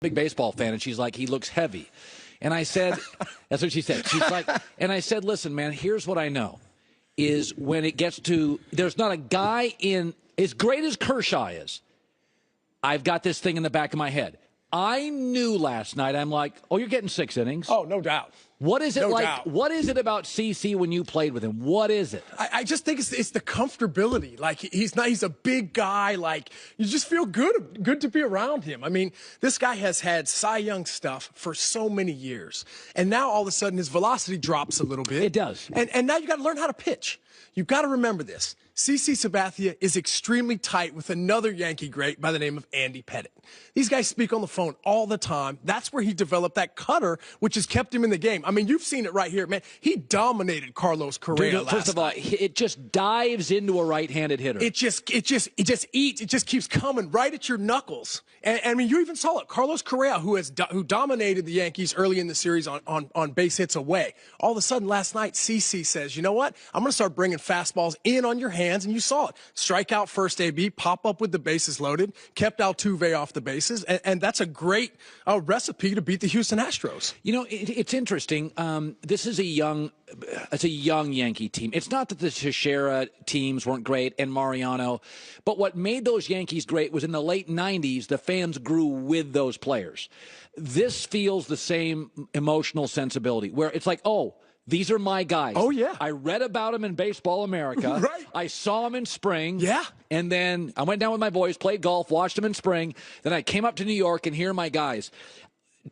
big baseball fan, and she's like, he looks heavy. And I said, that's what she said. She's like, and I said, listen, man, here's what I know, is when it gets to, there's not a guy in, as great as Kershaw is, I've got this thing in the back of my head. I knew last night, I'm like, oh, you're getting 6 innings. Oh, no doubt. What is it no like? Doubt. What is it about CC when you played with him? What is it? I just think it's the comfortability. Like, he's a big guy. Like, you just feel good to be around him. I mean, this guy has had Cy Young stuff for so many years. And now all of a sudden his velocity drops a little bit. It does. And now you got to learn how to pitch. You've got to remember this. CC Sabathia is extremely tight with another Yankee great by the name of Andy Pettitte. These guys speak on the phone all the time. That's where he developed that cutter, which has kept him in the game. I mean, you've seen it right here, man. He dominated Carlos Correa last night. First of all, it just dives into a right-handed hitter. It just eats. It just keeps coming right at your knuckles. And I mean, you even saw it. Carlos Correa, who dominated the Yankees early in the series on base hits away. All of a sudden last night, CC says, you know what? I'm going to start bringing fastballs in on your hands, and you saw it. Strike out first AB, pop up with the bases loaded, kept Altuve off the bases, and that's a great recipe to beat the Houston Astros. You know, it's interesting. This is a young Yankee team. It's not that the Teixeira teams weren't great and Mariano, but what made those Yankees great was in the late 90s, the fans grew with those players. This feels the same emotional sensibility where it's like, oh, these are my guys. Oh, yeah. I read about them in Baseball America. Right. I saw them in spring. Yeah. And then I went down with my boys, played golf, watched them in spring. Then I came up to New York, and here are my guys.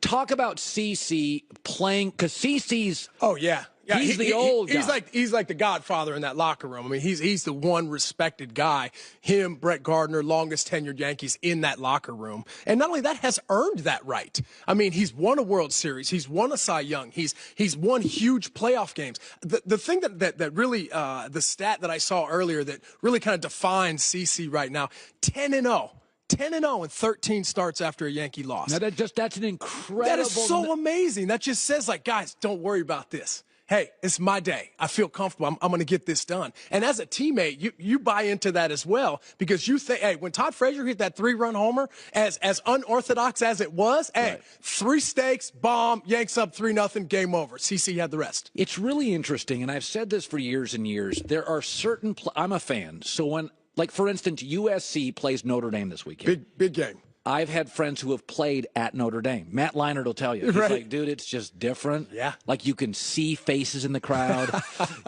Talk about CC playing, because CC's... Oh, yeah. Yeah, he's the old guy. He's like the godfather in that locker room. I mean, he's the one respected guy. Him, Brett Gardner, longest tenured Yankees in that locker room. And not only that, has earned that right. I mean, he's won a World Series. He's won a Cy Young. He's won huge playoff games. The thing that really, the stat that I saw earlier that really kind of defines CC right now, 10-0. 10-0 and 13 starts after a Yankee loss. Now that's an incredible... That is so amazing. That just says, like, guys, don't worry about this. Hey, it's my day. I feel comfortable. I'm going to get this done. And as a teammate, you buy into that as well, because you think, hey, when Todd Frazier hit that 3-run homer, as unorthodox as it was, hey, 3 steaks, bomb, Yanks up 3-0, game over. CC had the rest. It's really interesting, and I've said this for years and years. There are certain I'm a fan, so when, like, for instance, USC plays Notre Dame this weekend. Big game. I've had friends who have played at Notre Dame. Matt Leinart will tell you. He's like, dude, it's just different. Yeah. Like, you can see faces in the crowd.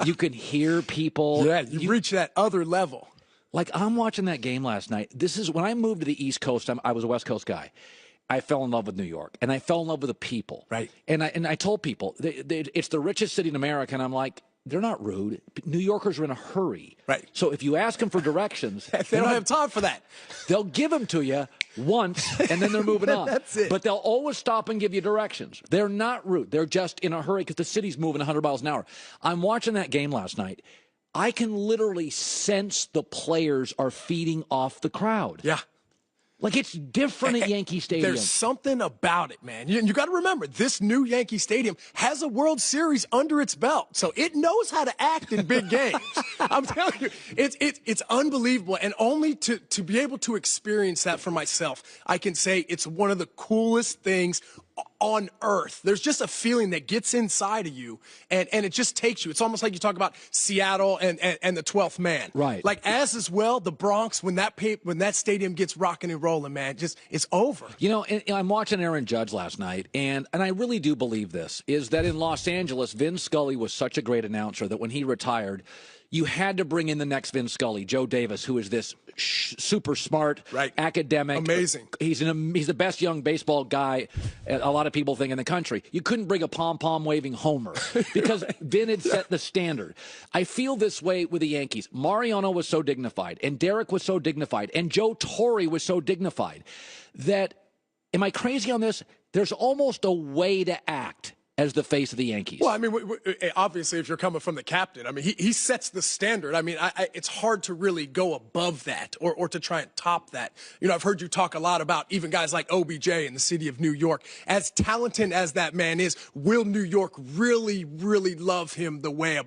You can hear people. Yeah, you reach that other level. Like, I'm watching that game last night. This is when I moved to the East Coast. I was a West Coast guy. I fell in love with New York, and I fell in love with the people. Right. And I told people, it's the richest city in America, and I'm like, they're not rude. New Yorkers are in a hurry. Right. So if you ask them for directions, they don't have time for that. They'll give them to you once, and then they're moving on. That's it. But they'll always stop and give you directions. They're not rude. They're just in a hurry because the city's moving 100 miles an hour. I'm watching that game last night. I can literally sense the players are feeding off the crowd. Yeah. Like, it's different at Yankee Stadium. There's something about it, man. You got to remember, this new Yankee Stadium has a World Series under its belt, so it knows how to act in big games. I'm telling you, it's unbelievable. And only to be able to experience that for myself, I can say it's one of the coolest things on earth. There's just a feeling that gets inside of you, and it just takes you. It's almost like you talk about Seattle and the 12th man. Right. Like, as well, the Bronx, when that stadium gets rocking and rolling, man, it's over. You know, and I'm watching Aaron Judge last night, and I really do believe this, is that in Los Angeles, Vin Scully was such a great announcer that when he retired, you had to bring in the next Vin Scully, Joe Davis, who is this super smart, academic. Amazing. He's the best young baseball guy a lot of people think in the country. You couldn't bring a pom-pom waving homer because Vin had set the standard. I feel this way with the Yankees. Mariano was so dignified, and Derek was so dignified, and Joe Torre was so dignified that, am I crazy on this? There's almost a way to act as the face of the Yankees. Well, I mean, obviously, if you're coming from the captain, I mean, he sets the standard. I mean, it's hard to really go above that or to try and top that. You know, I've heard you talk a lot about even guys like OBJ in the city of New York. As talented as that man is, will New York really, really love him the way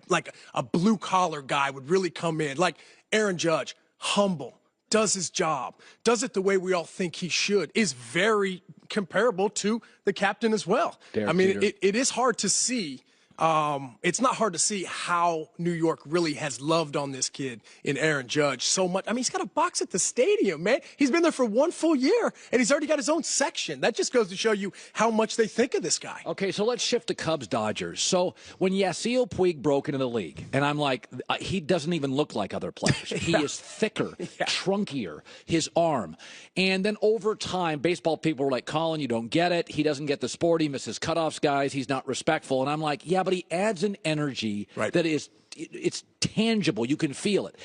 a blue-collar guy would really come in? Like Aaron Judge, humble, does his job, does it the way we all think he should, is very comparable to the captain as well. Derek I mean, Jeter. it is hard to see. It's not hard to see how New York really has loved on this kid in Aaron Judge so much. I mean, he's got a box at the stadium, man. He's been there for 1 full year, and he's already got his own section. That just goes to show you how much they think of this guy. Okay, so let's shift to Cubs-Dodgers. So when Yasiel Puig broke into the league, and I'm like, he doesn't even look like other players. He is thicker, trunkier, his arm. And then over time, baseball people were like, Colin, you don't get it. He doesn't get the sport. He misses cutoffs, guys. He's not respectful. And I'm like, yeah, but he adds an energy that is, it's tangible. You can feel it.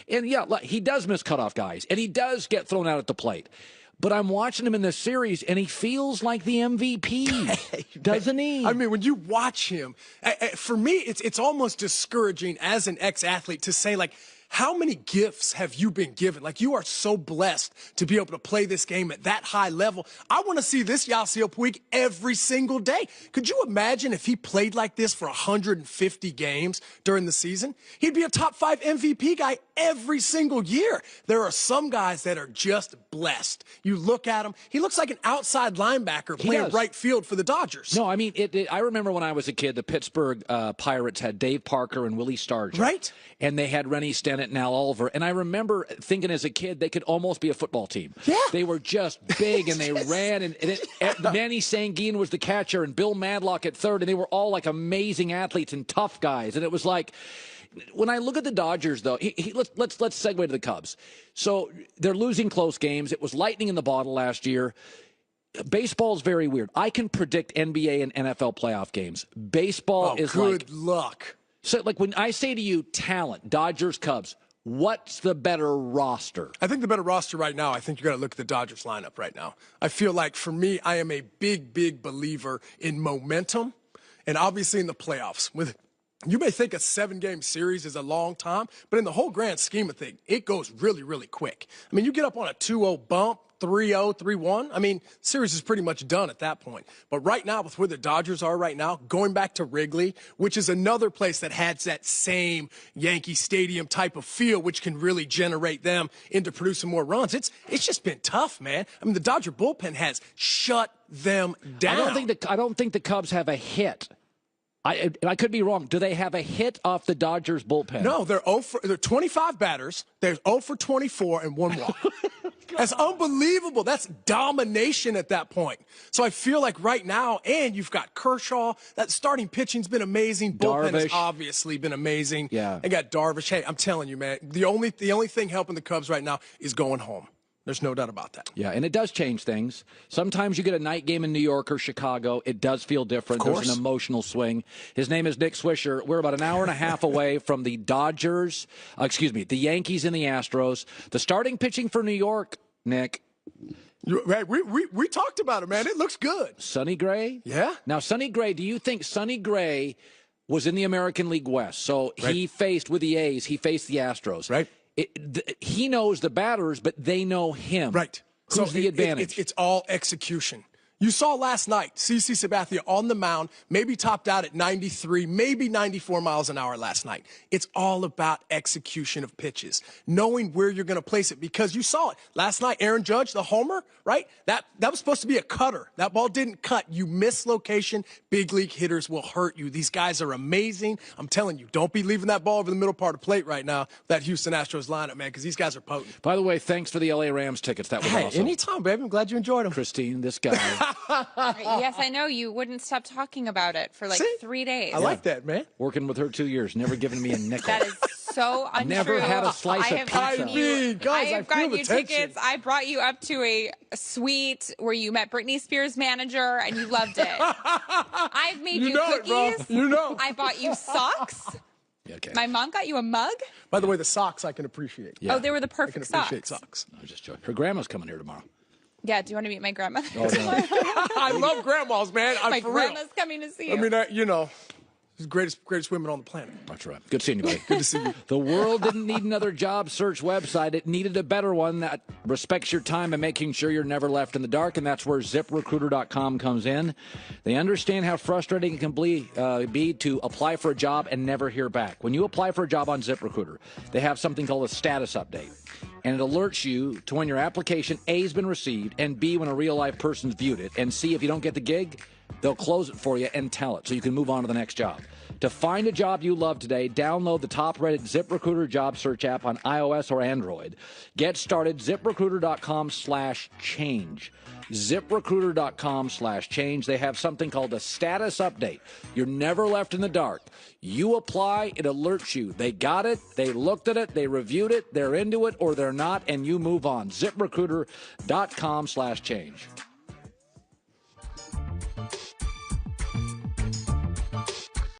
And yeah, he does miss cutoff guys, and he does get thrown out at the plate. But I'm watching him in this series, and he feels like the MVP, doesn't he? I mean, when you watch him, for me, it's almost discouraging as an ex-athlete to say, like, how many gifts have you been given? Like, you are so blessed to be able to play this game at that high level. I want to see this Yasiel Puig every single day. Could you imagine if he played like this for 150 games during the season? He'd be a top 5 MVP guy every single year. There are some guys that are just blessed. You look at him, he looks like an outside linebacker playing right field for the Dodgers. No, I mean, I remember when I was a kid, the Pittsburgh Pirates had Dave Parker and Willie Stargell. Right. And they had Rennie Stennett and Al Oliver. And I remember thinking as a kid, they could almost be a football team. Yeah. They were just big, and they ran. And Manny Sanguine was the catcher, and Bill Madlock at third. And they were all like amazing athletes and tough guys. And it was like, when I look at the Dodgers, though, let's segue to the Cubs. So they're losing close games. It was lightning in the bottle last year. Baseball is very weird. I can predict NBA and NFL playoff games. Baseball is good luck. So, like, when I say to you, talent, Dodgers, Cubs, what's the better roster? I think the better roster right now, I think you got to look at the Dodgers lineup right now. I feel like, for me, I am a big, big believer in momentum, and obviously in the playoffs. You may think a 7-game series is a long time, but in the whole grand scheme of things, it goes really, really quick. I mean, you get up on a 2-0 bump, 3-0, 3-1. I mean, series is pretty much done at that point. But right now, with where the Dodgers are right now, going back to Wrigley, which is another place that has that same Yankee Stadium type of feel, which can really generate them into producing more runs. It's just been tough, man. I mean, the Dodger bullpen has shut them down. I don't think the Cubs have a hit. I could be wrong. Do they have a hit off the Dodgers bullpen? No, they're 25 batters. They're 0 for 24 and 1 walk. That's unbelievable. That's domination at that point. So I feel like right now, and you've got Kershaw. That starting pitching's been amazing. Bullpen has obviously been amazing. Yeah. And got Darvish. Hey, I'm telling you, man, the only thing helping the Cubs right now is going home. There's no doubt about that. Yeah, and it does change things. Sometimes you get a night game in New York or Chicago. It does feel different. There's an emotional swing. His name is Nick Swisher. We're about an hour and a half away from the the Yankees and the Astros. The starting pitching for New York, Nick. We talked about it, man. It looks good. Sonny Gray? Yeah. Now, Sonny Gray, do you think Sonny Gray was in the American League West? So he faced, with the A's, he faced the Astros. Right. He knows the batters, but they know him. Right. Who's the advantage? It's all execution. You saw last night, CC Sabathia on the mound, maybe topped out at 93, maybe 94 miles an hour last night. It's all about execution of pitches, knowing where you're going to place it, because you saw it. Last night, Aaron Judge, the homer, right? That was supposed to be a cutter. That ball didn't cut. You miss location. Big league hitters will hurt you. These guys are amazing. I'm telling you, don't be leaving that ball over the middle part of the plate right now, that Houston Astros lineup, man, because these guys are potent. By the way, thanks for the LA Rams tickets. That was awesome. Anytime, baby. I'm glad you enjoyed them. Christine, this guy. Yes, I know. You wouldn't stop talking about it for like 3 days. I like that, man. Working with her 2 years, never given me a nickel. That is so untrue. Never had a slice of pizza. I have gotten you tickets. I brought you up to a suite where you met Britney Spears' manager, and you loved it. I've made you cookies. You know. I bought you socks. Okay. My mom got you a mug. By the way, the socks I can appreciate. Yeah. Oh, they were the perfect socks. I can appreciate socks. I was just joking. Her grandma's coming here tomorrow. Yeah, do you want to meet my grandmother? Oh, no. I love grandmas, man. My grandma's coming to see you. I mean, He's the greatest women on the planet. That's right. Good seeing you, buddy. Good to see you. The world didn't need another job search website. It needed a better one that respects your time and making sure you're never left in the dark, and that's where ZipRecruiter.com comes in. They understand how frustrating it can be to apply for a job and never hear back. When you apply for a job on ZipRecruiter, they have something called a status update. And it alerts you to when your application, A, has been received, and B, when a real-life person's viewed it, and C, if you don't get the gig, they'll close it for you and tell it so you can move on to the next job. To find a job you love today, download the top-rated ZipRecruiter job search app on iOS or Android. Get started, ZipRecruiter.com/change. ZipRecruiter.com/change. They have something called a status update. You're never left in the dark. You apply, it alerts you. They got it, they looked at it, they reviewed it, they're into it, or they're not, and you move on. ZipRecruiter.com/change.